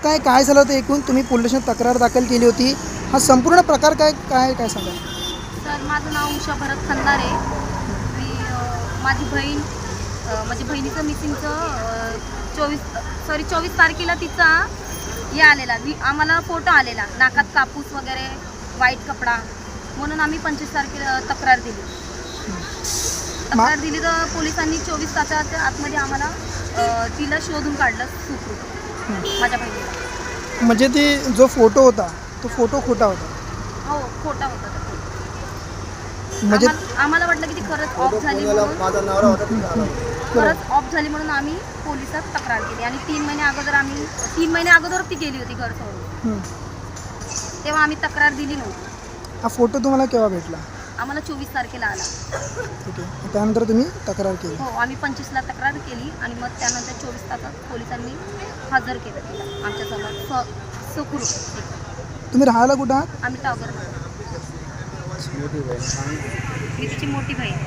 काय काय झालं होतं एकूण? तुम्ही पोलीस स्टेशनात तक्रार दाखल केली होती. हा संपूर्ण प्रकार काय काय काय सांगा? सर माझं नाव उषा भरत खंदारे. मी माझी बहीण म्हणजे बहिणीचं मिसिंगचं 24 तारखेला तिचा हे आलेला आम्हाला फोटो आलेला नाकात कापूस वगैरे वाईट कपडा म्हणून आम्ही 25 तारखेला तक्रार दिली तर पोलिसांनी 24 तासाच्या आतमध्ये आम्हाला तिला शोधून काढलं सुखरूप माझ्या बहिणीला. म्हणजे ती जो फोटो होता तो फोटो खोटा होता? हो खोटा होता तो फोटो. म्हणजे आम्हाला वाटलं की ती खरंच ऑफ झाली म्हणून आम्ही पोलिसात तक्रार केली आणि 3 महिने अगोदर ती गेली होती घर सोडून. तेव्हा आम्ही तक्रार दिली नव्हती. हा फोटो तुम्हाला केव्हा भेटला? आम्हाला 24 तारखेला आला. ठीक आहे. त्यानंतर तुम्ही तक्रार केली? हो आम्ही 25ला तक्रार केली आणि मग त्यानंतर 24 तासात पोलिसांनी हजर केलं तिला आमच्यासमोर सुखरूप. तुम्ही राहायला कुठं आहात? आम्ही टावर. मी तिची मोठी बहीण.